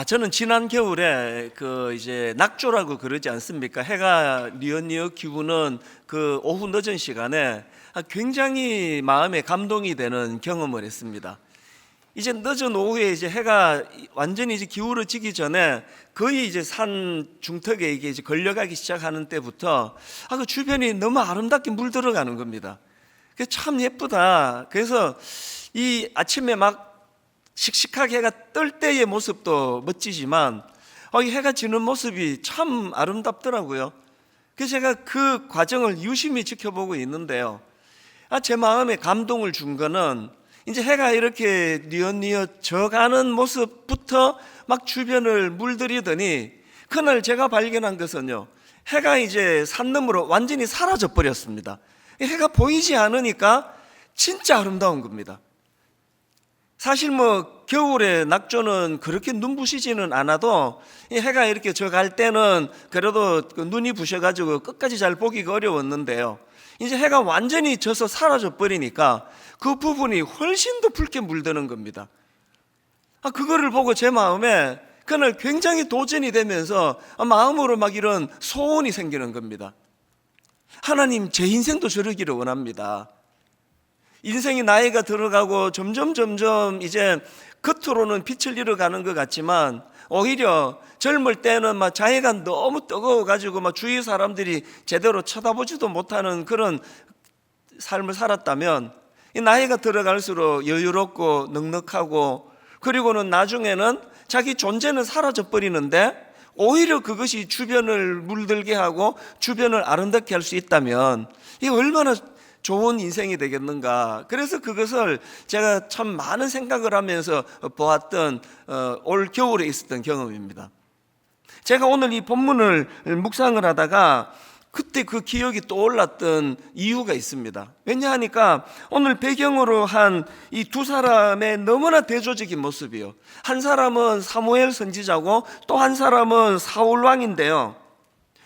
저는 지난 겨울에 이제 낙조라고 그러지 않습니까? 해가 뉘엿뉘엿 기우는 그 오후 늦은 시간에 굉장히 마음에 감동이 되는 경험을 했습니다. 이제 늦은 오후에 이제 해가 완전히 이제 기울어지기 전에 거의 이제 산 중턱에 이게 이제 걸려가기 시작하는 때부터 그 주변이 너무 아름답게 물들어가는 겁니다. 그게 참 예쁘다. 그래서 이 아침에 막 씩씩하게 해가 뜰 때의 모습도 멋지지만 이 해가 지는 모습이 참 아름답더라고요. 그래서 제가 그 과정을 유심히 지켜보고 있는데요. 제 마음에 감동을 준 거는 이제 해가 이렇게 뉘엿뉘엿 져가는 모습부터 막 주변을 물들이더니 그날 제가 발견한 것은요, 해가 이제 산 너머로 완전히 사라져 버렸습니다. 해가 보이지 않으니까 진짜 아름다운 겁니다. 사실 겨울에 낙조는 그렇게 눈부시지는 않아도 이 해가 이렇게 져갈 때는 그래도 눈이 부셔가지고 끝까지 잘 보기가 어려웠는데요, 이제 해가 완전히 져서 사라져 버리니까 그 부분이 훨씬 더 붉게 물드는 겁니다. 그거를 보고 제 마음에 그날 굉장히 도전이 되면서 마음으로 막 이런 소원이 생기는 겁니다. 하나님, 제 인생도 저러기를 원합니다. 인생이 나이가 들어가고 점점 이제 겉으로는 빛을 잃어가는 것 같지만 오히려 젊을 때는 막 자해가 너무 뜨거워가지고 막 주위 사람들이 제대로 쳐다보지도 못하는 그런 삶을 살았다면 이 나이가 들어갈수록 여유롭고 넉넉하고, 그리고는 나중에는 자기 존재는 사라져 버리는데 오히려 그것이 주변을 물들게 하고 주변을 아름답게 할 수 있다면 이게 얼마나 좋은 인생이 되겠는가. 그래서 그것을 제가 참 많은 생각을 하면서 보았던 올 겨울에 있었던 경험입니다. 제가 오늘 이 본문을 묵상을 하다가 그때 그 기억이 떠올랐던 이유가 있습니다. 왜냐하니까 오늘 배경으로 한 이 두 사람의 너무나 대조적인 모습이요, 한 사람은 사무엘 선지자고 또 한 사람은 사울 왕인데요,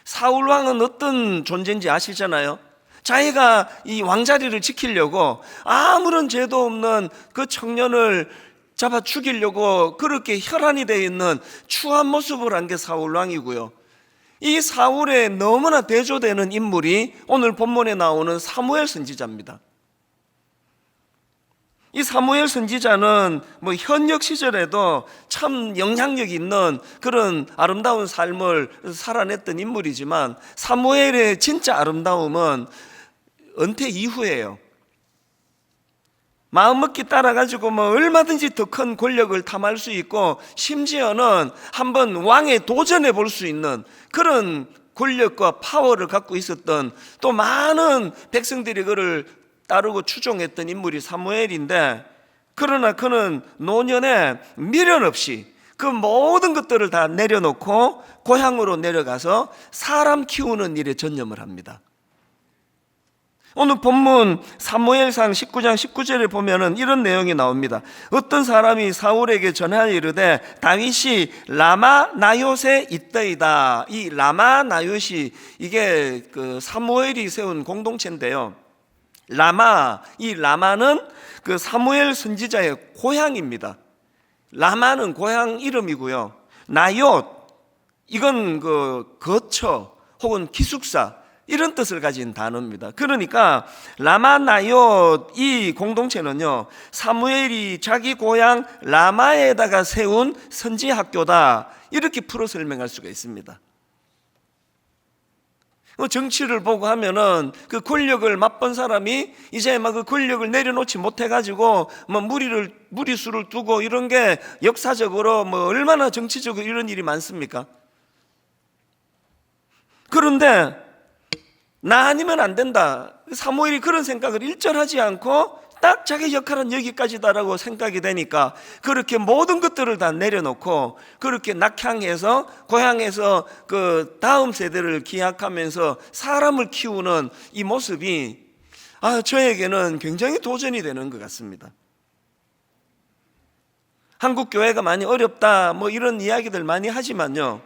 사울 왕은 어떤 존재인지 아시잖아요. 자기가 이 왕자리를 지키려고 아무런 죄도 없는 그 청년을 잡아 죽이려고 그렇게 혈안이 되어 있는 추한 모습을 한 게 사울 왕이고요, 이 사울에 너무나 대조되는 인물이 오늘 본문에 나오는 사무엘 선지자입니다. 이 사무엘 선지자는 현역 시절에도 참 영향력 있는 그런 아름다운 삶을 살아냈던 인물이지만 사무엘의 진짜 아름다움은 은퇴 이후예요. 마음먹기 따라가지고 얼마든지 더 큰 권력을 탐할 수 있고, 심지어는 한번 왕에 도전해 볼 수 있는 그런 권력과 파워를 갖고 있었던, 또 많은 백성들이 그를 따르고 추종했던 인물이 사무엘인데, 그러나 그는 노년에 미련 없이 그 모든 것들을 다 내려놓고 고향으로 내려가서 사람 키우는 일에 전념을 합니다. 오늘 본문 사무엘상 19장 19절에 보면은 이런 내용이 나옵니다. 어떤 사람이 사울에게 전하여 이르되 다윗이 라마 나요세 있더이다. 이 라마 나요시, 이게 그 사무엘이 세운 공동체인데요, 이 라마는 그 사무엘 선지자의 고향입니다. 라마는 고향 이름이고요, 나옅, 이건 그 거처 혹은 기숙사, 이런 뜻을 가진 단어입니다. 그러니까 라마나옅, 이 공동체는요, 사무엘이 자기 고향 라마에다가 세운 선지 학교다, 이렇게 풀어 설명할 수가 있습니다. 정치를 보고 하면은 그 권력을 맛본 사람이 이제 막 그 권력을 내려놓지 못해가지고 무리수를 두고 이런 게 역사적으로 얼마나 정치적으로 이런 일이 많습니까? 그런데 나 아니면 안 된다, 사무엘이 그런 생각을 일절하지 않고 딱 자기 역할은 여기까지다라고 생각이 되니까 그렇게 모든 것들을 다 내려놓고 그렇게 낙향해서 고향에서 그 다음 세대를 기약하면서 사람을 키우는 이 모습이 저에게는 굉장히 도전이 되는 것 같습니다. 한국 교회가 많이 어렵다 이런 이야기들 많이 하지만요,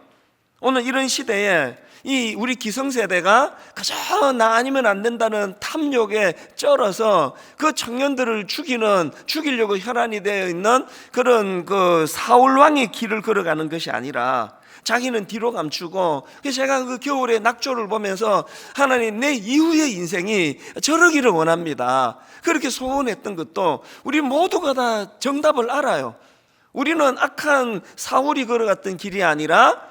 오늘 이런 시대에 이 우리 기성세대가 그저 나 아니면 안 된다는 탐욕에 쩔어서 그 청년들을 죽이려고 혈안이 되어 있는 그런 그 사울왕의 길을 걸어가는 것이 아니라 자기는 뒤로 감추고, 그래서 제가 그 겨울에 낙조를 보면서 하나님, 내 이후의 인생이 저러기를 원합니다. 그렇게 소원했던 것도 우리 모두가 다 정답을 알아요. 우리는 악한 사울이 걸어갔던 길이 아니라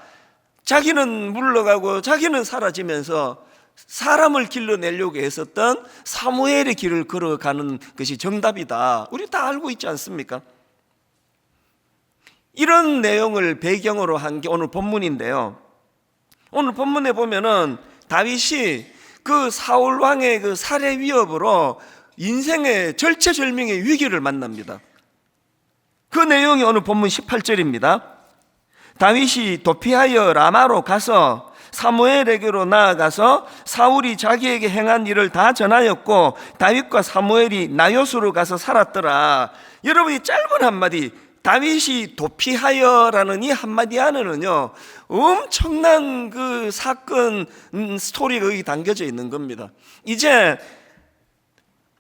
자기는 물러가고 자기는 사라지면서 사람을 길러내려고 했었던 사무엘의 길을 걸어가는 것이 정답이다. 우리 다 알고 있지 않습니까? 이런 내용을 배경으로 한 게 오늘 본문인데요. 오늘 본문에 보면은 다윗이 그 사울 왕의 그 살해 위협으로 인생의 절체절명의 위기를 만납니다. 그 내용이 오늘 본문 18절입니다. 다윗이 도피하여 라마로 가서 사무엘에게로 나아가서 사울이 자기에게 행한 일을 다 전하였고 다윗과 사무엘이 나요스로 가서 살았더라. 여러분이 짧은 한마디, 다윗이 도피하여라는 이 한마디 안에는요 엄청난 그 사건 스토리가 여기 담겨져 있는 겁니다. 이제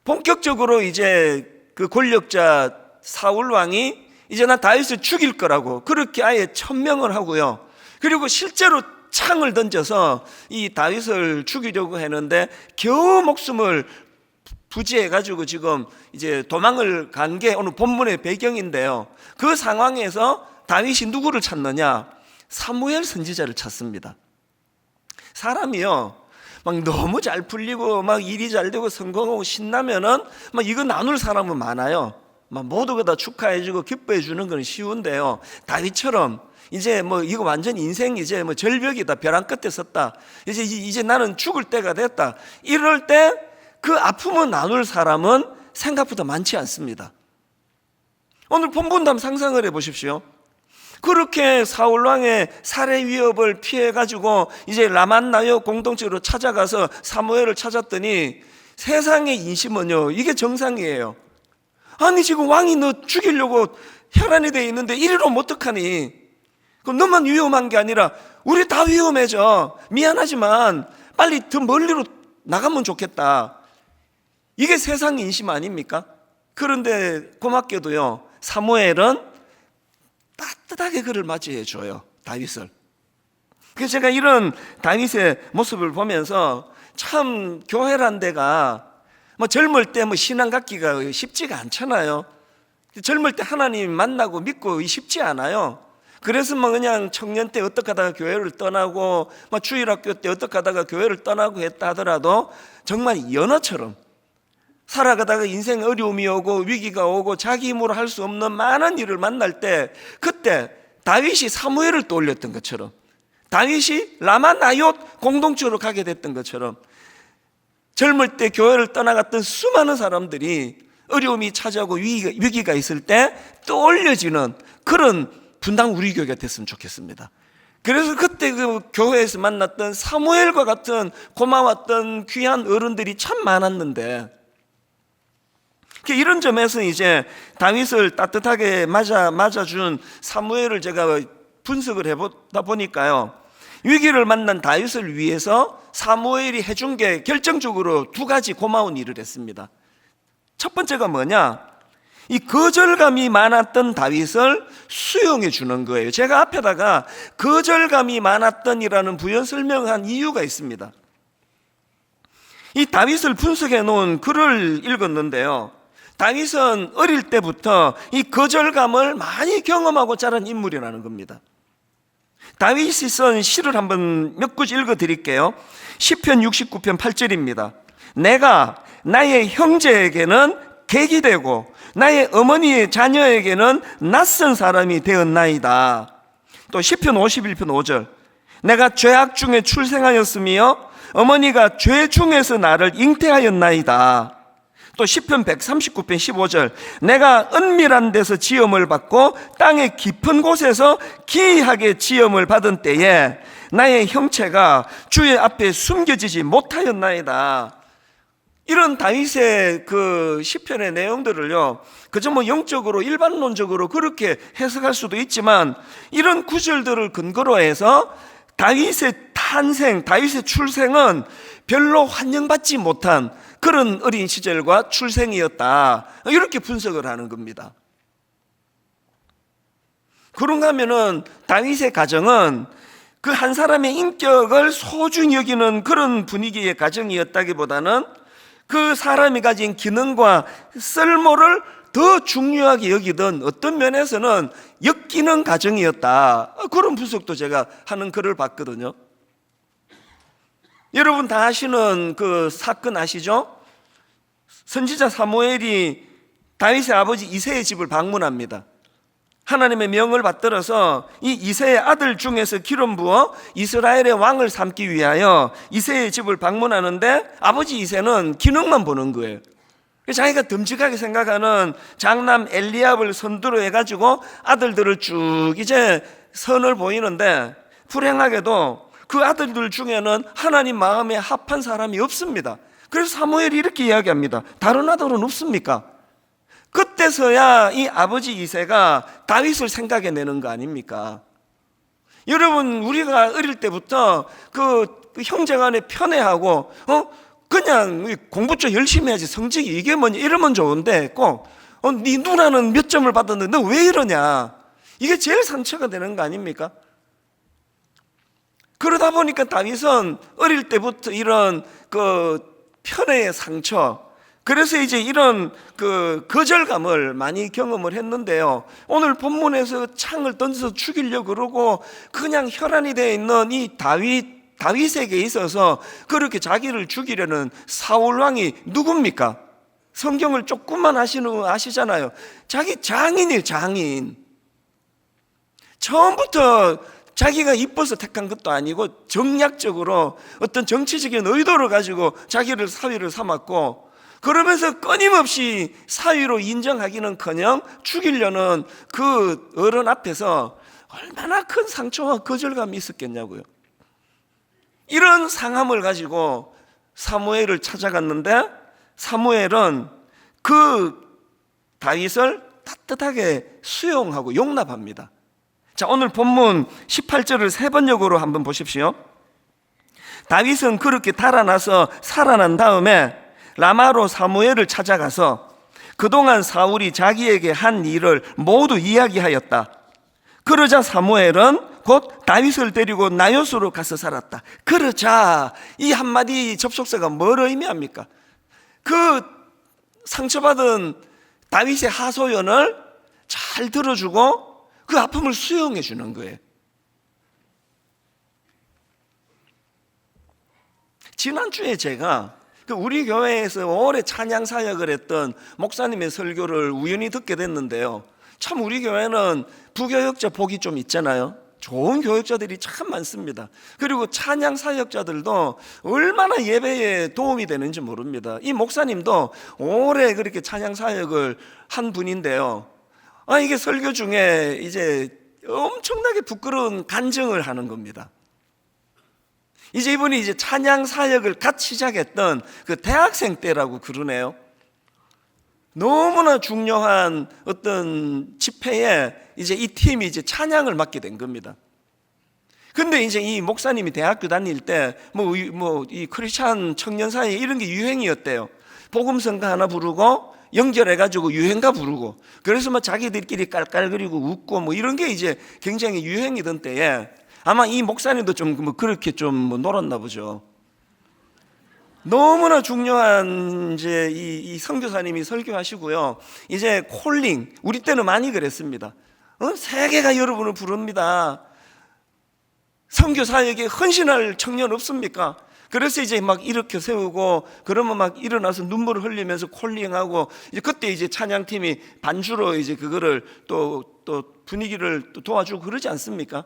본격적으로 이제 그 권력자 사울 왕이 이제 나 다윗을 죽일 거라고 그렇게 아예 천명을 하고요. 그리고 실제로 창을 던져서 이 다윗을 죽이려고 했는데 겨우 목숨을 부지해가지고 지금 이제 도망을 간 게 오늘 본문의 배경인데요. 그 상황에서 다윗이 누구를 찾느냐? 사무엘 선지자를 찾습니다. 사람이요, 막 너무 잘 풀리고 막 일이 잘 되고 성공하고 신나면은 막 이거 나눌 사람은 많아요. 막 모두가 다 축하해주고 기뻐해 주는 건 쉬운데요. 다윗처럼 이제 뭐 이거 완전 인생 이제 뭐 절벽이다, 벼랑 끝에 섰다, 이제 나는 죽을 때가 됐다, 이럴 때 그 아픔을 나눌 사람은 생각보다 많지 않습니다. 오늘 본문도 한번 상상을 해보십시오. 그렇게 사울왕의 살해 위협을 피해가지고 이제 라만나요 공동체로 찾아가서 사무엘을 찾았더니 세상의 인심은요, 이게 정상이에요. 아니 지금 왕이 너 죽이려고 혈안이 돼 있는데 이리로 어떡하니? 그럼 너만 위험한 게 아니라 우리 다 위험해져. 미안하지만 빨리 더 멀리로 나가면 좋겠다. 이게 세상 인심 아닙니까? 그런데 고맙게도요 사무엘은 따뜻하게 그를 맞이해 줘요, 다윗을. 그래서 제가 이런 다윗의 모습을 보면서 참 교회란 데가 뭐 젊을 때 뭐 신앙 갖기가 쉽지가 않잖아요. 젊을 때 하나님 만나고 믿고 쉽지 않아요. 그래서 뭐 그냥 청년 때 어떻게 하다가 교회를 떠나고 뭐 주일학교 때 어떻게 하다가 교회를 떠나고 했다 하더라도 정말 연어처럼 살아가다가 인생 어려움이 오고 위기가 오고 자기 힘으로 할 수 없는 많은 일을 만날 때 그때 다윗이 사무엘을 떠올렸던 것처럼, 다윗이 라마나옅 공동체로 가게 됐던 것처럼 젊을 때 교회를 떠나갔던 수많은 사람들이 어려움이 찾아오고 위기가 있을 때 떠올려지는 그런 분당 우리 교회가 됐으면 좋겠습니다. 그래서 그때 그 교회에서 만났던 사무엘과 같은 고마웠던 귀한 어른들이 참 많았는데, 이런 점에서 이제 다윗을 따뜻하게 맞아준 사무엘을 제가 분석을 해보다 보니까요, 위기를 만난 다윗을 위해서 사무엘이 해준 게 결정적으로 두 가지 고마운 일을 했습니다. 첫 번째가 뭐냐? 이 거절감이 많았던 다윗을 수용해 주는 거예요. 제가 앞에다가 거절감이 많았던이라는 부연 설명한 이유가 있습니다. 이 다윗을 분석해 놓은 글을 읽었는데요, 다윗은 어릴 때부터 이 거절감을 많이 경험하고 자란 인물이라는 겁니다. 다윗이 쓴 시를 한번 몇 구절 읽어드릴게요. 시편 69편 8절입니다. 내가 나의 형제에게는 객이 되고 나의 어머니의 자녀에게는 낯선 사람이 되었나이다. 또 시편 51편 5절. 내가 죄악 중에 출생하였으며 어머니가 죄 중에서 나를 잉태하였나이다. 또 시편 139편 15절. 내가 은밀한 데서 지음을 받고 땅의 깊은 곳에서 기이하게 지음을 받은 때에 나의 형체가 주의 앞에 숨겨지지 못하였나이다. 이런 다윗의 그 시편의 내용들을요, 그저 뭐 영적으로 일반론적으로 그렇게 해석할 수도 있지만 이런 구절들을 근거로 해서 다윗의 탄생, 다윗의 출생은 별로 환영받지 못한 그런 어린 시절과 출생이었다, 이렇게 분석을 하는 겁니다. 그런가 하면은 다윗의 가정은 그 한 사람의 인격을 소중히 여기는 그런 분위기의 가정이었다기보다는 그 사람이 가진 기능과 쓸모를 더 중요하게 여기던, 어떤 면에서는 엮이는 가정이었다, 그런 분석도 제가 하는 글을 봤거든요. 여러분 다 아시는 그 사건 아시죠? 선지자 사무엘이 다윗의 아버지 이새의 집을 방문합니다. 하나님의 명을 받들어서 이 이새의 아들 중에서 기름 부어 이스라엘의 왕을 삼기 위하여 이새의 집을 방문하는데, 아버지 이새는 기능만 보는 거예요. 자기가 듬직하게 생각하는 장남 엘리압을 선두로 해가지고 아들들을 쭉 이제 선을 보이는데, 불행하게도 그 아들들 중에는 하나님 마음에 합한 사람이 없습니다. 그래서 사무엘이 이렇게 이야기합니다. 다른 아들은 없습니까? 그때서야 이 아버지 이새가 다윗을 생각해내는 거 아닙니까? 여러분, 우리가 어릴 때부터 그 형제간에 편애하고 그냥 공부 좀 열심히 해야지, 성적이 이게 뭐냐 이러면 좋은데, 꼭 네 누나는 몇 점을 받았는데 너 왜 이러냐, 이게 제일 상처가 되는 거 아닙니까? 그러다 보니까 다윗은 어릴 때부터 이런 그 편애의 상처, 그래서 이제 이런 그 거절감을 많이 경험을 했는데요. 오늘 본문에서 창을 던져서 죽이려고 그러고 그냥 혈안이 되어 있는 이 다윗에게 있어서 그렇게 자기를 죽이려는 사울 왕이 누굽니까? 성경을 조금만 아시잖아요. 자기 장인이에요, 장인. 처음부터 자기가 이뻐서 택한 것도 아니고 정략적으로 어떤 정치적인 의도를 가지고 자기를 사위를 삼았고, 그러면서 끊임없이 사위로 인정하기는커녕 죽이려는 그 어른 앞에서 얼마나 큰 상처와 거절감이 있었겠냐고요. 이런 상함을 가지고 사무엘을 찾아갔는데, 사무엘은 그 다윗을 따뜻하게 수용하고 용납합니다. 자, 오늘 본문 18절을 세 번역으로 한번 보십시오. 다윗은 그렇게 달아나서 살아난 다음에 라마로 사무엘을 찾아가서 그동안 사울이 자기에게 한 일을 모두 이야기하였다. 그러자 사무엘은 곧 다윗을 데리고 나요스로 가서 살았다. 그러자, 이 한마디 접속사가 뭘 의미합니까? 그 상처받은 다윗의 하소연을 잘 들어주고 그 아픔을 수용해 주는 거예요. 지난주에 제가 우리 교회에서 오래 찬양 사역을 했던 목사님의 설교를 우연히 듣게 됐는데요. 참 우리 교회는 부교역자 복이 좀 있잖아요. 좋은 교역자들이 참 많습니다. 그리고 찬양 사역자들도 얼마나 예배에 도움이 되는지 모릅니다. 이 목사님도 오래 그렇게 찬양 사역을 한 분인데요. 이게 설교 중에 이제 엄청나게 부끄러운 간증을 하는 겁니다. 이제 이분이 이제 찬양 사역을 갓 시작했던 그 대학생 때라고 그러네요. 너무나 중요한 어떤 집회에 이제 이 팀이 이제 찬양을 맡게 된 겁니다. 근데 이제 이 목사님이 대학교 다닐 때 이 크리스찬 청년 사이에 이런 게 유행이었대요. 복음성가 하나 부르고 연결해가지고 유행가 부르고, 그래서 자기들끼리 깔깔거리고 웃고 이런 게 이제 굉장히 유행이던 때에 아마 이 목사님도 좀 그렇게 좀 놀았나 보죠. 너무나 중요한 이제 이 선교사님이 설교하시고요. 이제 콜링, 우리 때는 많이 그랬습니다. 세계가 여러분을 부릅니다. 선교사에게 헌신할 청년 없습니까? 그래서 이제 막 일으켜 세우고, 그러면 막 일어나서 눈물을 흘리면서 콜링하고, 이제 그때 이제 찬양팀이 반주로 이제 그거를 또 분위기를 또 도와주고 그러지 않습니까?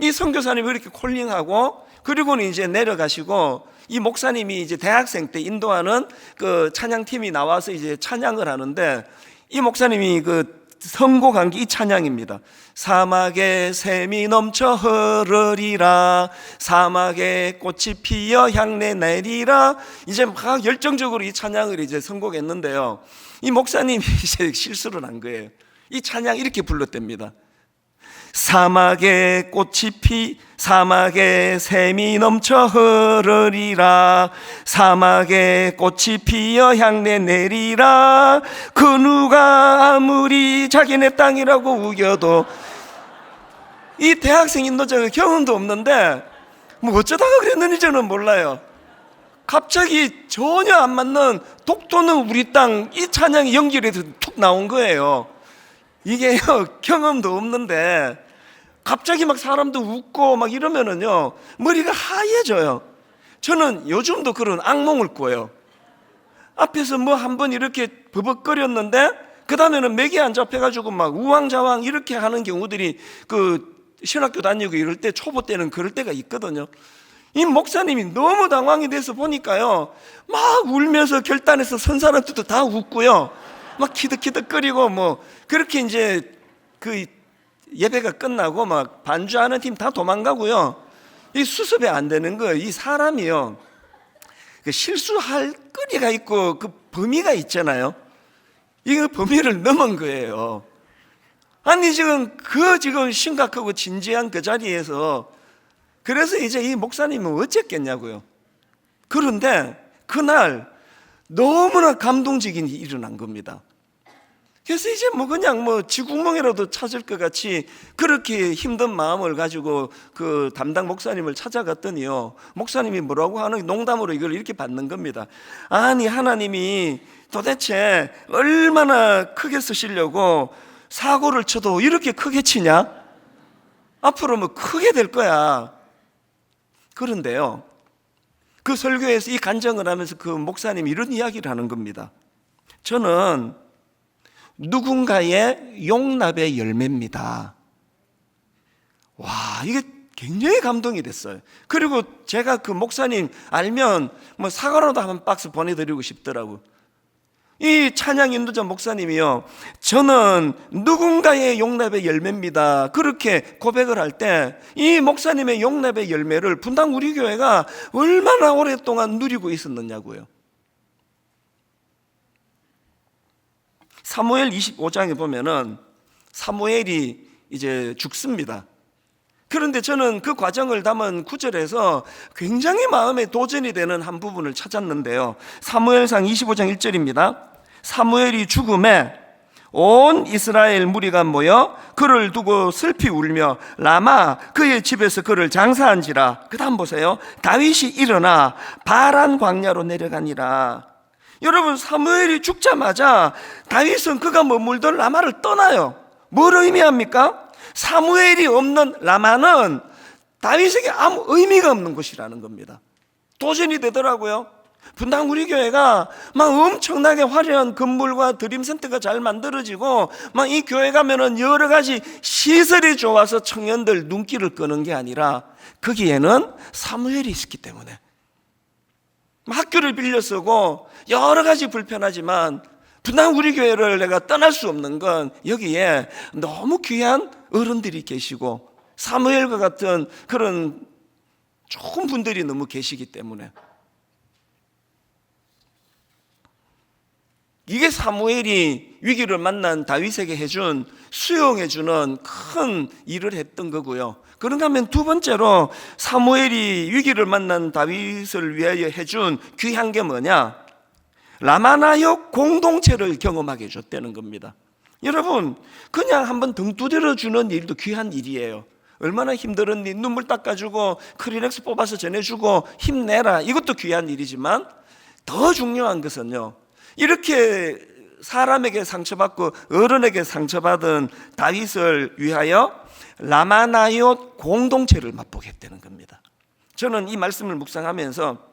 이 선교사님이 이렇게 콜링하고, 그리고는 이제 내려가시고, 이 목사님이 이제 대학생 때 인도하는 그 찬양팀이 나와서 이제 찬양을 하는데, 이 목사님이 그 선곡한 게 이 찬양입니다. 사막에 샘이 넘쳐 흐르리라, 사막에 꽃이 피어 향내 내리라. 이제 막 열정적으로 이 찬양을 이제 선곡했는데요. 이 목사님이 이제 실수를 한 거예요. 이 찬양 이렇게 불렀답니다. 사막에 사막에 샘이 넘쳐 흐르리라. 사막에 꽃이 피어 향내 내리라. 그 누가 아무리 자기네 땅이라고 우겨도. 이 대학생 인도자가 경험도 없는데 뭐 어쩌다가 그랬는지 저는 몰라요. 갑자기 전혀 안 맞는 독도는 우리 땅, 이 찬양이 연결해서 툭 나온 거예요. 이게요, 경험도 없는데 갑자기 막 사람도 웃고 막 이러면은요, 머리가 하얘져요. 저는 요즘도 그런 악몽을 꿔요. 앞에서 뭐 한번 이렇게 버벅거렸는데 그 다음에는 맥이 안 잡혀가지고 막 우왕좌왕 이렇게 하는 경우들이 신학교 다니고 이럴 때, 초보 때는 그럴 때가 있거든요. 이 목사님이 너무 당황이 돼서 보니까요, 막 울면서 결단해서 선 사람들도 다 웃고요, 막 키득키득거리고 뭐 그렇게 이제 그 예배가 끝나고 막 반주하는 팀 다 도망가고요. 이 수습이 안 되는 거예요. 이 사람이요, 실수할 거리가 있고 그 범위가 있잖아요. 이거 범위를 넘은 거예요. 아니 지금 심각하고 진지한 그 자리에서, 그래서 이제 이 목사님은 어쨌겠냐고요. 그런데 그날 너무나 감동적인 일이 일어난 겁니다. 그래서 이제 그냥 쥐구멍이라도 찾을 것 같이 그렇게 힘든 마음을 가지고 그 담당 목사님을 찾아갔더니요, 목사님이 뭐라고 하는, 농담으로 이걸 이렇게 받는 겁니다. 아니 하나님이 도대체 얼마나 크게 쓰시려고 사고를 쳐도 이렇게 크게 치냐? 앞으로 뭐 크게 될 거야. 그런데요, 그 설교에서 이 간증을 하면서 그 목사님이 이런 이야기를 하는 겁니다. 저는 누군가의 용납의 열매입니다. 와, 이게 굉장히 감동이 됐어요. 그리고 제가 그 목사님 알면 사과라도 한 박스 보내드리고 싶더라고요. 이 찬양 인도자 목사님이요, 저는 누군가의 용납의 열매입니다, 그렇게 고백을 할 때 이 목사님의 용납의 열매를 분당 우리 교회가 얼마나 오랫동안 누리고 있었느냐고요. 사무엘 25장에 보면은 사무엘이 이제 죽습니다. 그런데 저는 그 과정을 담은 구절에서 굉장히 마음에 도전이 되는 한 부분을 찾았는데요, 사무엘상 25장 1절입니다. 사무엘이 죽음에 온 이스라엘 무리가 모여 그를 두고 슬피 울며 라마 그의 집에서 그를 장사한지라. 그 다음 보세요. 다윗이 일어나 바란 광야로 내려가니라. 여러분, 사무엘이 죽자마자 다윗은 그가 머물던 라마를 떠나요. 뭘 의미합니까? 사무엘이 없는 라마는 다윗에게 아무 의미가 없는 곳이라는 겁니다. 도전이 되더라고요. 분당 우리 교회가 막 엄청나게 화려한 건물과 드림센터가 잘 만들어지고 막 이 교회 가면은 여러 가지 시설이 좋아서 청년들 눈길을 끄는 게 아니라 거기에는 사무엘이 있었기 때문에, 학교를 빌려 쓰고 여러 가지 불편하지만 분당 우리 교회를 내가 떠날 수 없는 건 여기에 너무 귀한 어른들이 계시고 사무엘과 같은 그런 좋은 분들이 너무 계시기 때문에. 이게 사무엘이 위기를 만난 다윗에게 해준, 수용해주는 큰 일을 했던 거고요. 그런가 하면 두 번째로 사무엘이 위기를 만난 다윗을 위하여 해준 귀한 게 뭐냐? 라마나역 공동체를 경험하게 해줬다는 겁니다. 여러분, 그냥 한번 등 두드려 주는 일도 귀한 일이에요. 얼마나 힘들었니? 눈물 닦아주고 크리넥스 뽑아서 전해주고 힘내라, 이것도 귀한 일이지만 더 중요한 것은요, 이렇게 사람에게 상처받고 어른에게 상처받은 다윗을 위하여 라마나옳 공동체를 맛보게 했다는 겁니다. 저는 이 말씀을 묵상하면서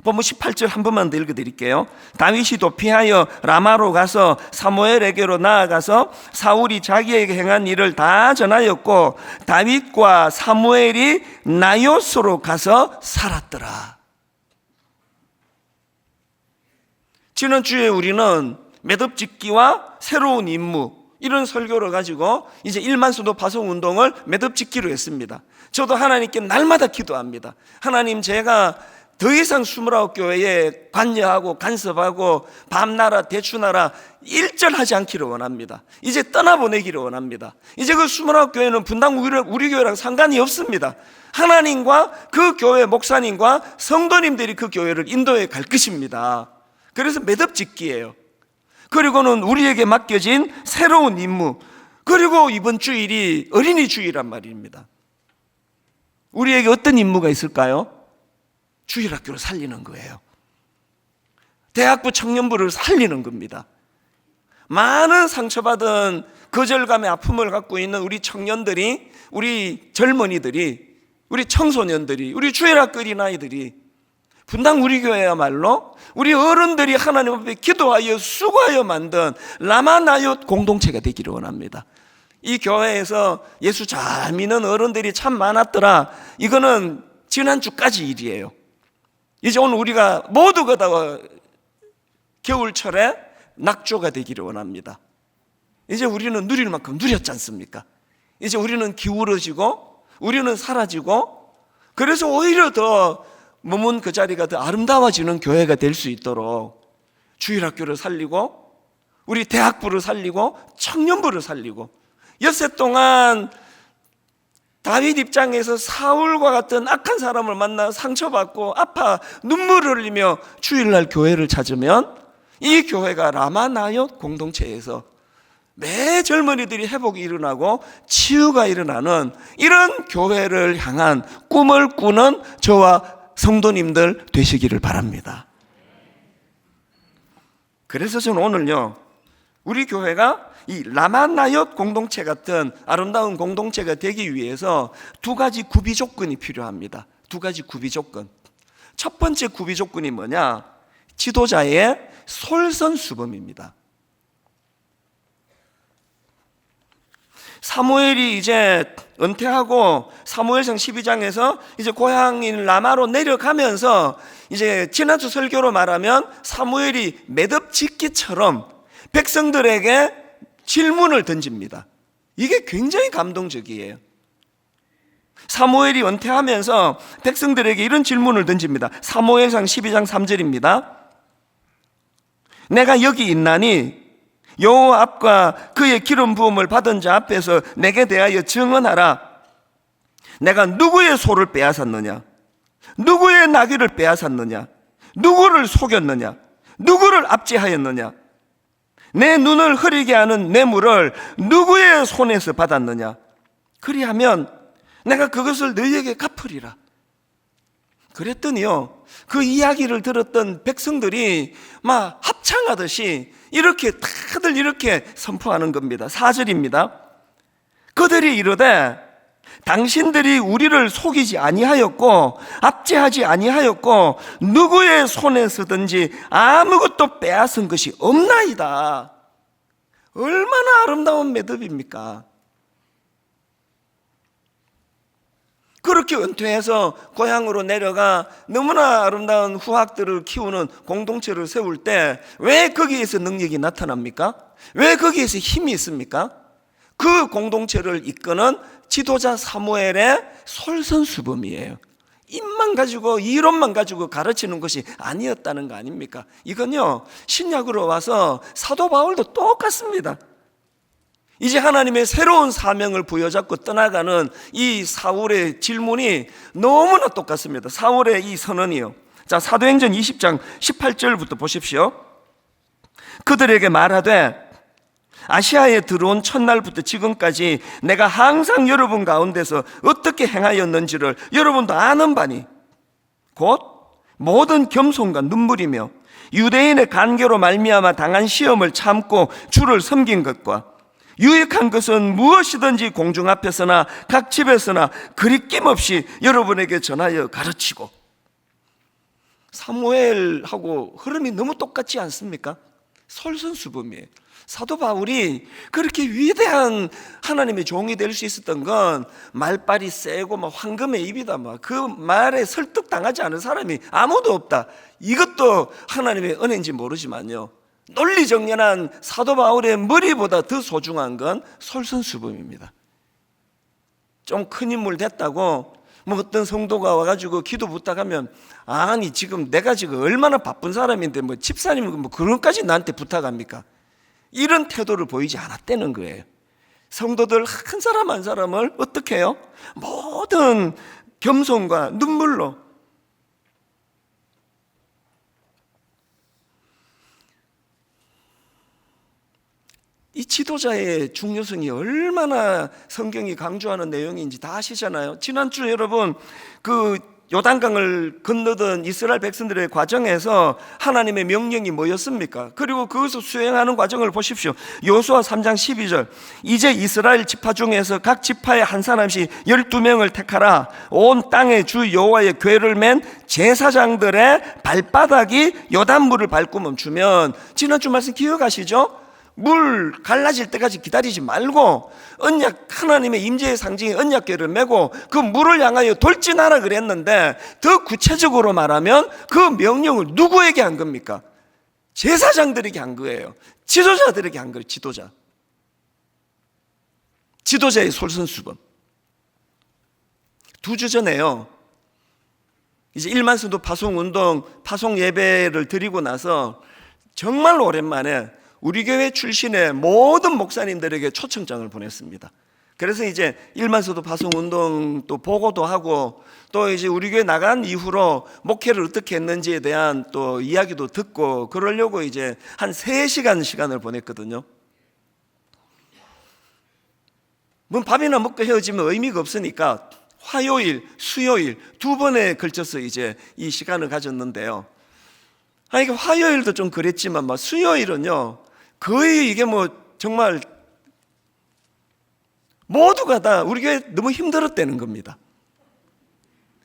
본문 18절 한 번만 더 읽어드릴게요. 다윗이 도피하여 라마로 가서 사무엘에게로 나아가서 사울이 자기에게 행한 일을 다 전하였고 다윗과 사무엘이 나요스로 가서 살았더라. 지난주에 우리는 매듭짓기와 새로운 임무, 이런 설교를 가지고 이제 1만 수도 파송 운동을 매듭짓기로 했습니다. 저도 하나님께 날마다 기도합니다. 하나님, 제가 더 이상 29교회에 관여하고 간섭하고 밤나라 대추나라 일절하지 않기를 원합니다. 이제 떠나보내기를 원합니다. 이제 그 29교회는 분당 우리 교회랑 상관이 없습니다. 하나님과 그 교회 목사님과 성도님들이 그 교회를 인도해 갈 것입니다. 그래서 매듭짓기예요. 그리고는 우리에게 맡겨진 새로운 임무, 그리고 이번 주일이 어린이 주일이란 말입니다. 우리에게 어떤 임무가 있을까요? 주일학교를 살리는 거예요. 대학부 청년부를 살리는 겁니다. 많은 상처받은 거절감의 아픔을 갖고 있는 우리 청년들이, 우리 젊은이들이, 우리 청소년들이, 우리 주일학교 어린아이들이 분당 우리 교회야말로 우리 어른들이 하나님 앞에 기도하여 수고하여 만든 라마나얏 공동체가 되기를 원합니다. 이 교회에서 예수 잘 믿는 어른들이 참 많았더라. 이거는 지난주까지 일이에요. 이제 오늘 우리가 모두가 다 겨울철에 낙조가 되기를 원합니다. 이제 우리는 누릴 만큼 누렸지 않습니까? 이제 우리는 기울어지고 우리는 사라지고, 그래서 오히려 더 머문 그 자리가 더 아름다워지는 교회가 될 수 있도록 주일학교를 살리고 우리 대학부를 살리고 청년부를 살리고, 엿새 동안 다윗 입장에서 사울과 같은 악한 사람을 만나 상처받고 아파 눈물을 흘리며 주일날 교회를 찾으면 이 교회가 라마나얏 공동체에서 매 젊은이들이 회복이 일어나고 치유가 일어나는 이런 교회를 향한 꿈을 꾸는 저와 성도님들 되시기를 바랍니다. 그래서 저는 오늘요, 우리 교회가 이 라마나얏 공동체 같은 아름다운 공동체가 되기 위해서 두 가지 구비 조건이 필요합니다. 두 가지 구비 조건. 첫 번째 구비 조건이 뭐냐? 지도자의 솔선수범입니다. 사무엘이 이제 은퇴하고 사무엘상 12장에서 이제 고향인 라마로 내려가면서 이제 지난주 설교로 말하면 사무엘이 매듭짓기처럼 백성들에게 질문을 던집니다. 이게 굉장히 감동적이에요. 사무엘이 은퇴하면서 백성들에게 이런 질문을 던집니다. 사무엘상 12장 3절입니다. 내가 여기 있나니 여호와 앞과 그의 기름 부음을 받은 자 앞에서 내게 대하여 증언하라. 내가 누구의 소를 빼앗았느냐? 누구의 나귀를 빼앗았느냐? 누구를 속였느냐? 누구를 압제하였느냐? 내 눈을 흐리게 하는 뇌물을 누구의 손에서 받았느냐? 그리하면 내가 그것을 너희에게 갚으리라. 그랬더니요, 그 이야기를 들었던 백성들이 막 합창하듯이 이렇게 다들 이렇게 선포하는 겁니다. 4절입니다. 그들이 이르되 당신들이 우리를 속이지 아니하였고 압제하지 아니하였고 누구의 손에서든지 아무것도 빼앗은 것이 없나이다. 얼마나 아름다운 매듭입니까? 그렇게 은퇴해서 고향으로 내려가 너무나 아름다운 후학들을 키우는 공동체를 세울 때 왜 거기에서 능력이 나타납니까? 왜 거기에서 힘이 있습니까? 그 공동체를 이끄는 지도자 사무엘의 솔선수범이에요. 입만 가지고 이론만 가지고 가르치는 것이 아니었다는 거 아닙니까? 이건요, 신약으로 와서 사도 바울도 똑같습니다. 이제 하나님의 새로운 사명을 부여잡고 떠나가는 이 사울의 질문이 너무나 똑같습니다. 사울의 이 선언이요. 자, 사도행전 20장 18절부터 보십시오. 그들에게 말하되 아시아에 들어온 첫날부터 지금까지 내가 항상 여러분 가운데서 어떻게 행하였는지를 여러분도 아는 바니 곧 모든 겸손과 눈물이며 유대인의 간계로 말미암아 당한 시험을 참고 주를 섬긴 것과 유익한 것은 무엇이든지 공중 앞에서나 각 집에서나 그리낌 없이 여러분에게 전하여 가르치고. 사무엘하고 흐름이 너무 똑같지 않습니까? 솔선수범이에요. 사도 바울이 그렇게 위대한 하나님의 종이 될 수 있었던 건 말빨이 세고 막 황금의 입이다, 막 그 말에 설득당하지 않은 사람이 아무도 없다. 이것도 하나님의 은혜인지 모르지만요, 논리정연한 사도 바울의 머리보다 더 소중한 건 솔선수범입니다. 좀 큰 인물 됐다고 뭐 어떤 성도가 와가지고 기도 부탁하면, 아니 지금 내가 지금 얼마나 바쁜 사람인데 뭐 집사님은 뭐 그런까지 나한테 부탁합니까? 이런 태도를 보이지 않았다는 거예요. 성도들 한 사람 한 사람을 어떻게 해요? 모든 겸손과 눈물로. 이 지도자의 중요성이 얼마나 성경이 강조하는 내용인지 다 아시잖아요. 지난주 여러분 그 요단강을 건너던 이스라엘 백성들의 과정에서 하나님의 명령이 뭐였습니까? 그리고 그것을 수행하는 과정을 보십시오. 여호수아 3장 12절, 이제 이스라엘 지파 중에서 각 지파에 한 사람씩 12명을 택하라. 온 땅의 주 여호와의 궤를 맨 제사장들의 발바닥이 요단물을 밟고 멈추면, 지난주 말씀 기억하시죠? 물 갈라질 때까지 기다리지 말고 언약, 하나님의 임재의 상징인 언약궤를 메고 그 물을 향하여 돌진하라 그랬는데, 더 구체적으로 말하면 그 명령을 누구에게 한 겁니까? 제사장들에게 한 거예요. 지도자들에게 한 거예요. 지도자의 솔선수범. 2주 전에요, 이제 1만 성도 파송운동, 파송 예배를 드리고 나서 정말 오랜만에 우리 교회 출신의 모든 목사님들에게 초청장을 보냈습니다. 그래서 이제 1만 성도 파송운동 또 보고도 하고, 또 이제 우리 교회 나간 이후로 목회를 어떻게 했는지에 대한 또 이야기도 듣고 그러려고 이제 한 3시간 시간을 보냈거든요. 뭐 밥이나 먹고 헤어지면 의미가 없으니까 화요일, 수요일 2번에 걸쳐서 이제 이 시간을 가졌는데요. 아니, 화요일도 좀 그랬지만 막 수요일은요, 거의 이게 뭐 정말 모두가 다 우리 교회 너무 힘들었다는 겁니다.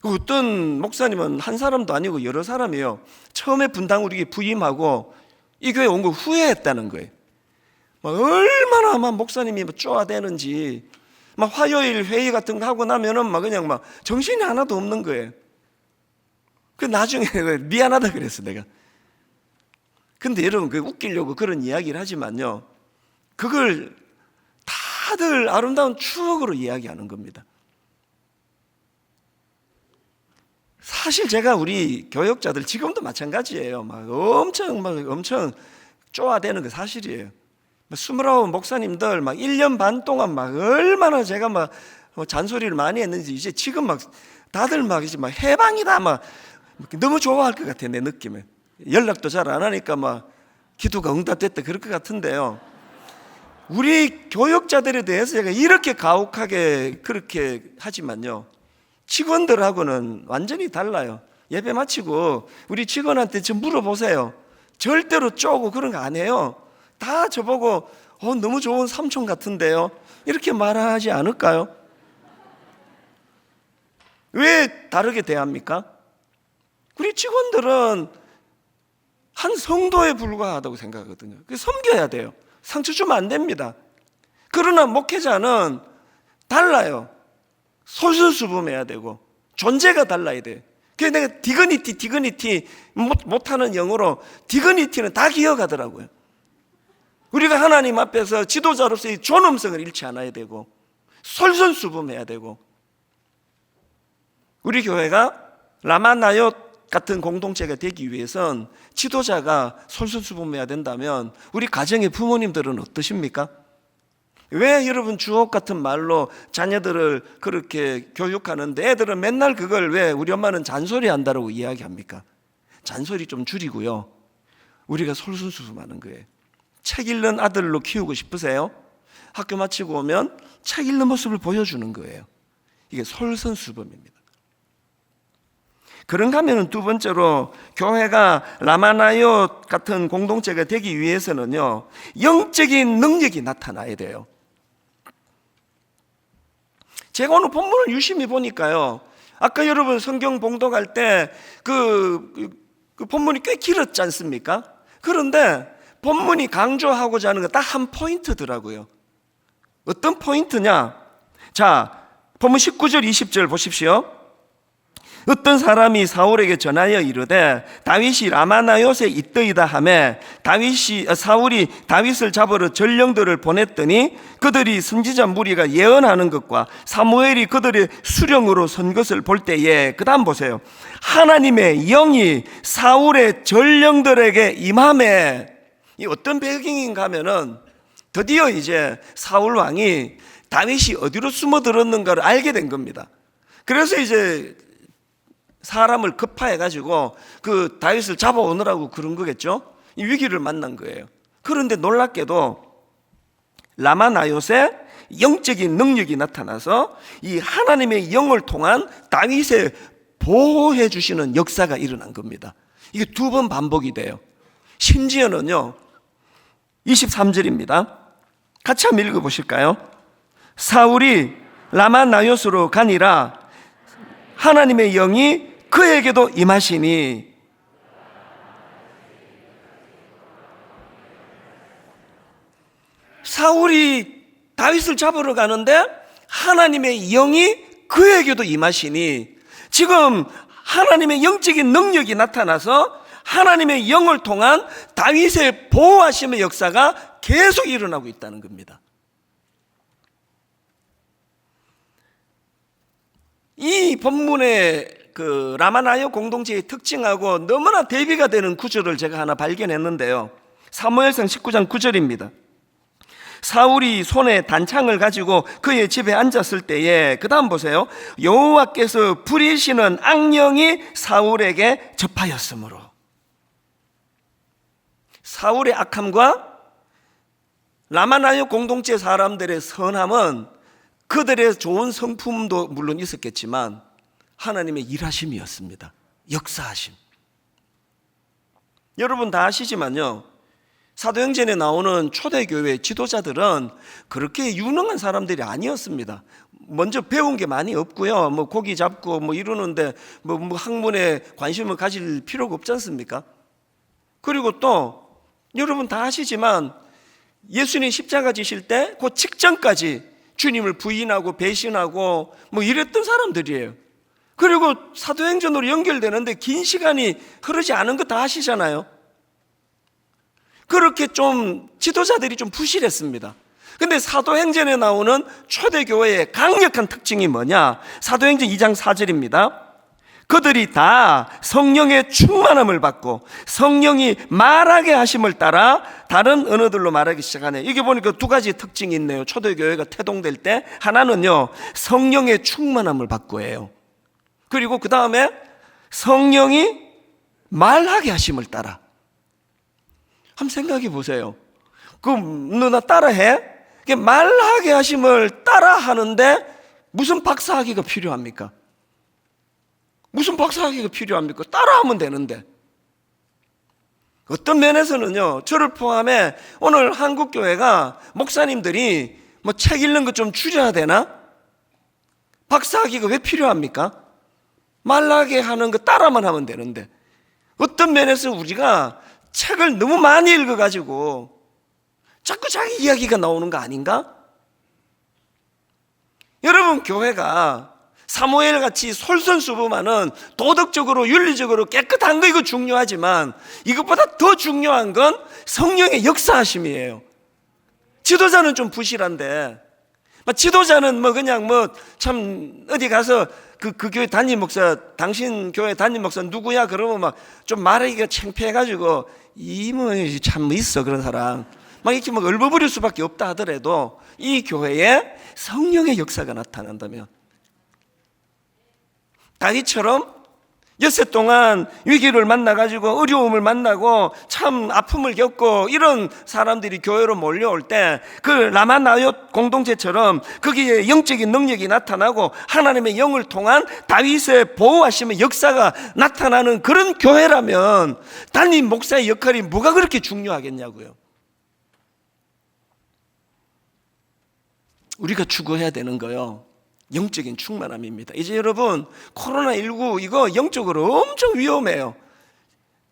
어떤 목사님은 한 사람도 아니고 여러 사람이에요. 처음에 분당 우리 교회 부임하고 이 교회 온 거 후회했다는 거예요. 막 얼마나 막 목사님이 쪼아대는지, 막 화요일 회의 같은 거 하고 나면은 막 그냥 막 정신이 하나도 없는 거예요. 그 나중에 미안하다 그랬어, 내가. 근데 여러분, 그 웃기려고 그런 이야기를 하지만요, 그걸 다들 아름다운 추억으로 이야기하는 겁니다. 사실 제가 우리 교역자들 지금도 마찬가지예요. 막 엄청 쪼아대는 게 사실이에요. 29 목사님들 막 1년 반 동안 막 얼마나 제가 막 잔소리를 많이 했는지, 이제 지금 막 다들 막 이제 막 해방이다 막 너무 좋아할 것 같아요, 내 느낌에. 연락도 잘 안 하니까 막 기도가 응답됐다 그럴 것 같은데요. 우리 교역자들에 대해서 제가 이렇게 가혹하게 그렇게 하지만요, 직원들하고는 완전히 달라요. 예배 마치고 우리 직원한테 좀 물어보세요. 절대로 쪼고 그런 거 안 해요. 다 저보고 너무 좋은 삼촌 같은데요, 이렇게 말하지 않을까요? 왜 다르게 대합니까? 우리 직원들은 한 성도에 불과하다고 생각하거든요. 섬겨야 돼요. 상처 주면 안 됩니다. 그러나 목회자는 달라요. 솔선수범해야 되고 존재가 달라야 돼요. 그래서 내가 디그니티 못하는 영어로 디그니티는 다 기억하더라고요. 우리가 하나님 앞에서 지도자로서의 존엄성을 잃지 않아야 되고 솔선수범해야 되고, 우리 교회가 라마나옅 같은 공동체가 되기 위해선 지도자가 솔선수범해야 된다면 우리 가정의 부모님들은 어떠십니까? 왜 여러분 주옥 같은 말로 자녀들을 그렇게 교육하는데 애들은 맨날 그걸 왜 우리 엄마는 잔소리 한다고 이야기합니까? 잔소리 좀 줄이고요, 우리가 솔선수범하는 거예요. 책 읽는 아들로 키우고 싶으세요? 학교 마치고 오면 책 읽는 모습을 보여주는 거예요. 이게 솔선수범입니다. 그런가 하면 2번째로, 교회가 라마나옅 같은 공동체가 되기 위해서는요, 영적인 능력이 나타나야 돼요. 제가 오늘 본문을 유심히 보니까요, 아까 여러분 성경 봉독할 때 그 본문이 꽤 길었지 않습니까? 그런데 본문이 강조하고자 하는 거 딱 한 포인트더라고요. 어떤 포인트냐? 자, 본문 19절 20절 보십시오. 어떤 사람이 사울에게 전하여 이르되 다윗이 라마나요에 있더이다 하매 사울이 다윗을 잡으러 전령들을 보냈더니 그들이 선지자 무리가 예언하는 것과 사무엘이 그들의 수령으로 선 것을 볼 때에, 그 다음 보세요. 하나님의 영이 사울의 전령들에게 임하매. 이 어떤 배경인가 하면은 드디어 이제 사울 왕이 다윗이 어디로 숨어들었는가를 알게 된 겁니다. 그래서 이제 사람을 급파해 가지고 그 다윗을 잡아오느라고 그런 거겠죠. 이 위기를 만난 거예요. 그런데 놀랍게도 라마나요에 영적인 능력이 나타나서 이 하나님의 영을 통한 다윗의 보호해 주시는 역사가 일어난 겁니다. 이게 두 번 반복이 돼요. 심지어는요 23절입니다. 같이 한번 읽어보실까요? 사울이 라마나요스로 가니라 하나님의 영이 그에게도 임하시니. 사울이 다윗을 잡으러 가는데 하나님의 영이 그에게도 임하시니, 지금 하나님의 영적인 능력이 나타나서 하나님의 영을 통한 다윗의 보호하심의 역사가 계속 일어나고 있다는 겁니다. 이 본문의 그 라마나요 공동체의 특징하고 너무나 대비가 되는 구절을 제가 하나 발견했는데요. 사무엘상 19장 9절입니다. 사울이 손에 단창을 가지고 그의 집에 앉았을 때에, 그 다음 보세요. 여호와께서 부리시는 악령이 사울에게 접하였으므로. 사울의 악함과 라마나요 공동체 사람들의 선함은 그들의 좋은 성품도 물론 있었겠지만 하나님의 일하심이었습니다. 역사하심. 여러분 다 아시지만요, 사도행전에 나오는 초대교회 지도자들은 그렇게 유능한 사람들이 아니었습니다. 먼저 배운 게 많이 없고요, 뭐 고기 잡고 뭐 이러는데 뭐 학문에 관심을 가질 필요가 없지 않습니까? 그리고 또 여러분 다 아시지만 예수님 십자가 지실 때 그 직전까지 주님을 부인하고 배신하고 뭐 이랬던 사람들이에요. 그리고 사도행전으로 연결되는데 긴 시간이 흐르지 않은 거 다 아시잖아요. 그렇게 좀 지도자들이 좀 부실했습니다. 근데 사도행전에 나오는 초대교회의 강력한 특징이 뭐냐? 사도행전 2장 4절입니다. 그들이 다 성령의 충만함을 받고 성령이 말하게 하심을 따라 다른 언어들로 말하기 시작하네. 이게 보니까 두 가지 특징이 있네요. 초대교회가 태동될 때 하나는요 성령의 충만함을 받고예요. 그리고 그 다음에 성령이 말하게 하심을 따라. 한번 생각해 보세요. 그럼 누나 따라해? 말하게 하심을 따라 하는데 무슨 박사학위가 필요합니까? 무슨 박사학위가 필요합니까? 따라하면 되는데. 어떤 면에서는요, 저를 포함해 오늘 한국교회가 목사님들이 뭐 책 읽는 거 좀 줄여야 되나? 박사학위가 왜 필요합니까? 말하게 하는 거 따라만 하면 되는데. 어떤 면에서 우리가 책을 너무 많이 읽어가지고 자꾸 자기 이야기가 나오는 거 아닌가? 여러분, 교회가 사무엘같이 솔선수범하는 도덕적으로 윤리적으로 깨끗한 거 이거 중요하지만 이것보다 더 중요한 건 성령의 역사하심이에요. 지도자는 좀 부실한데, 지도자는 뭐 그냥 뭐 참 어디 가서 그 교회 담임 목사, 당신 교회 담임 목사 누구야? 그러면 막 좀 말하기가 창피해가지고 뭐 참 있어 그런 사람 막 이렇게 막 얼버무릴 수밖에 없다 하더라도 이 교회에 성령의 역사가 나타난다면, 다윗처럼 엿새 동안 위기를 만나가지고 어려움을 만나고 참 아픔을 겪고 이런 사람들이 교회로 몰려올 때 그 라마나요 공동체처럼 거기에 영적인 능력이 나타나고 하나님의 영을 통한 다윗의 보호하심의 역사가 나타나는 그런 교회라면 담임 목사의 역할이 뭐가 그렇게 중요하겠냐고요. 우리가 추구해야 되는 거요, 영적인 충만함입니다. 이제 여러분, 코로나19 이거 영적으로 엄청 위험해요.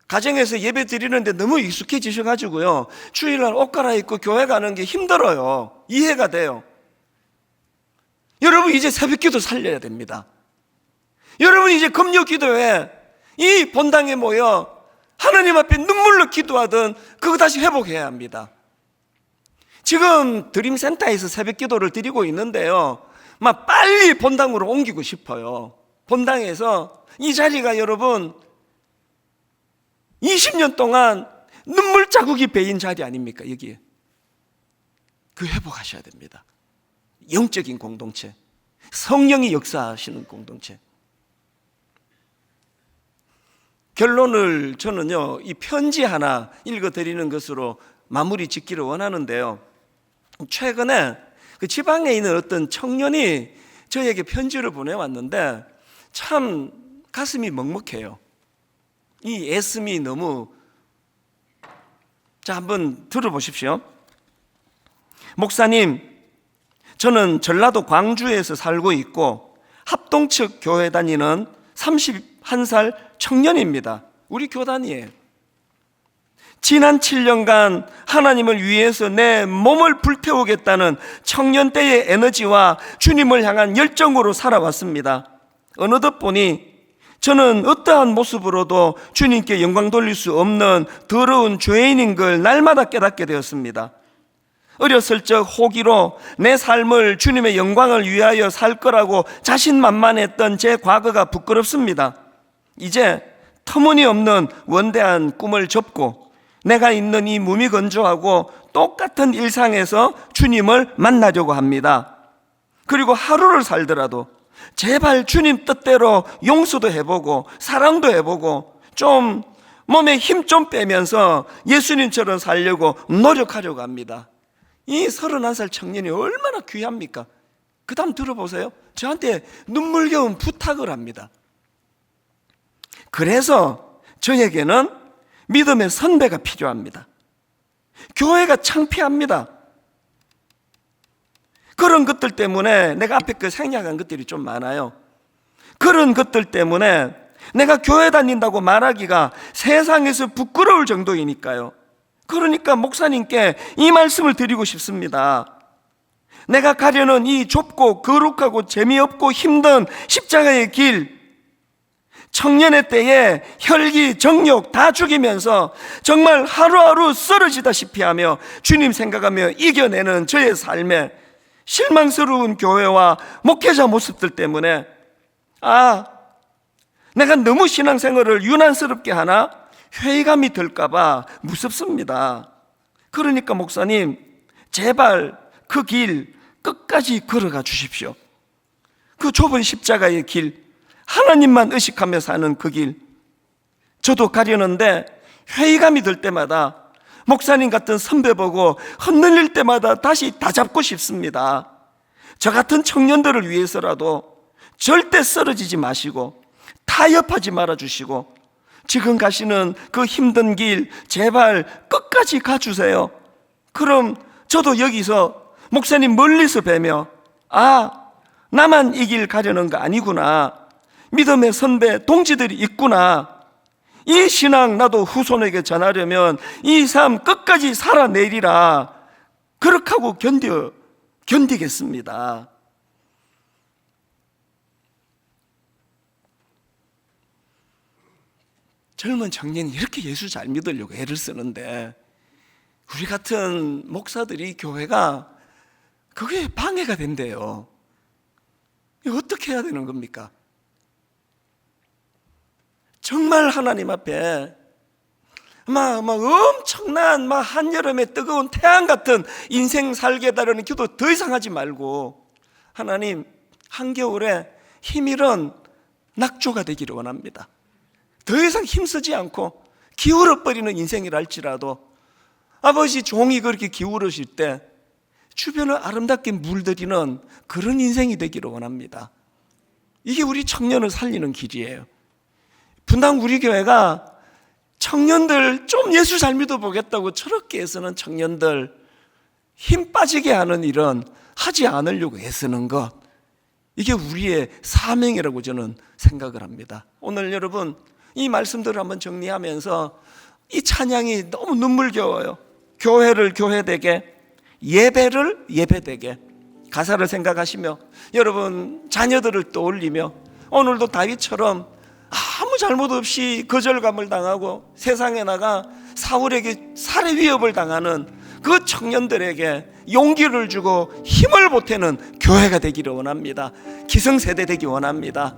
가정에서 예배 드리는데 너무 익숙해지셔가지고요, 주일날 옷 갈아입고 교회 가는 게 힘들어요. 이해가 돼요. 여러분, 이제 새벽기도 살려야 됩니다. 여러분이 이제 금요 기도회 이 본당에 모여 하나님 앞에 눈물로 기도하던 그거 다시 회복해야 합니다. 지금 드림센터에서 새벽 기도를 드리고 있는데요, 막 빨리 본당으로 옮기고 싶어요. 본당에서 이 자리가 여러분 20년 동안 눈물 자국이 배인 자리 아닙니까? 여기에 그 회복하셔야 됩니다. 영적인 공동체, 성령이 역사하시는 공동체. 결론을 저는요, 이 편지 하나 읽어드리는 것으로 마무리 짓기를 원하는데요, 최근에 그 지방에 있는 어떤 청년이 저에게 편지를 보내왔는데 참 가슴이 먹먹해요. 이 애씀이 너무. 자, 한번 들어보십시오. 목사님, 저는 전라도 광주에서 살고 있고 합동측 교회 다니는 31살 청년입니다. 우리 교단이에요. 지난 7년간 하나님을 위해서 내 몸을 불태우겠다는 청년 때의 에너지와 주님을 향한 열정으로 살아왔습니다. 어느덧 보니 저는 어떠한 모습으로도 주님께 영광 돌릴 수 없는 더러운 죄인인 걸 날마다 깨닫게 되었습니다. 어렸을 적 호기로 내 삶을 주님의 영광을 위하여 살 거라고 자신만만했던 제 과거가 부끄럽습니다. 이제 터무니없는 원대한 꿈을 접고 내가 있는 이 무미건조하고 똑같은 일상에서 주님을 만나려고 합니다. 그리고 하루를 살더라도 제발 주님 뜻대로 용서도 해보고 사랑도 해보고 좀 몸에 힘 좀 빼면서 예수님처럼 살려고 노력하려고 합니다. 이 31살 청년이 얼마나 귀합니까? 그 다음 들어보세요. 저한테 눈물겨운 부탁을 합니다. 그래서 저에게는 믿음의 선배가 필요합니다. 교회가 창피합니다. 그런 것들 때문에 내가 앞에 그 생략한 것들이 좀 많아요. 그런 것들 때문에 내가 교회 다닌다고 말하기가 세상에서 부끄러울 정도이니까요. 그러니까 목사님께 이 말씀을 드리고 싶습니다. 내가 가려는 이 좁고 거룩하고 재미없고 힘든 십자가의 길, 청년의 때에 혈기, 정욕 다 죽이면서 정말 하루하루 쓰러지다시피 하며 주님 생각하며 이겨내는 저의 삶에 실망스러운 교회와 목회자 모습들 때문에 내가 너무 신앙생활을 유난스럽게 하나 회의감이 들까봐 무섭습니다. 그러니까 목사님, 제발 그 길 끝까지 걸어가 주십시오. 그 좁은 십자가의 길, 하나님만 의식하며 사는 그 길, 저도 가려는데 회의감이 들 때마다 목사님 같은 선배 보고 흔들릴 때마다 다시 다잡고 싶습니다. 저 같은 청년들을 위해서라도 절대 쓰러지지 마시고 타협하지 말아주시고 지금 가시는 그 힘든 길 제발 끝까지 가주세요. 그럼 저도 여기서 목사님 멀리서 뵈며 나만 이 길 가려는 거 아니구나, 믿음의 선배 동지들이 있구나, 이 신앙 나도 후손에게 전하려면 이 삶 끝까지 살아내리라, 그렇게 하고 견디겠습니다. 젊은 청년이 이렇게 예수 잘 믿으려고 애를 쓰는데 우리 같은 목사들이 교회가 그게 방해가 된대요. 어떻게 해야 되는 겁니까? 정말 하나님 앞에 엄청난 한여름에 뜨거운 태양 같은 인생 살게 해달라는 기도 더 이상 하지 말고 하나님, 한겨울에 힘이런 낙조가 되기를 원합니다. 더 이상 힘쓰지 않고 기울어버리는 인생이라 할지라도 아버지 종이 그렇게 기울으실 때 주변을 아름답게 물들이는 그런 인생이 되기를 원합니다. 이게 우리 청년을 살리는 길이에요. 분당 우리 교회가 청년들 좀 예수 잘 믿어보겠다고 저렇게 애쓰는 청년들 힘 빠지게 하는 일은 하지 않으려고 애쓰는 것, 이게 우리의 사명이라고 저는 생각을 합니다. 오늘 여러분 이 말씀들을 한번 정리하면서 이 찬양이 너무 눈물겨워요. 교회를 교회되게, 예배를 예배되게, 가사를 생각하시며 여러분 자녀들을 떠올리며 오늘도 다윗처럼 아무 잘못 없이 거절감을 당하고 세상에 나가 사울에게 살해 위협을 당하는 그 청년들에게 용기를 주고 힘을 보태는 교회가 되기를 원합니다. 기성세대 되기 원합니다.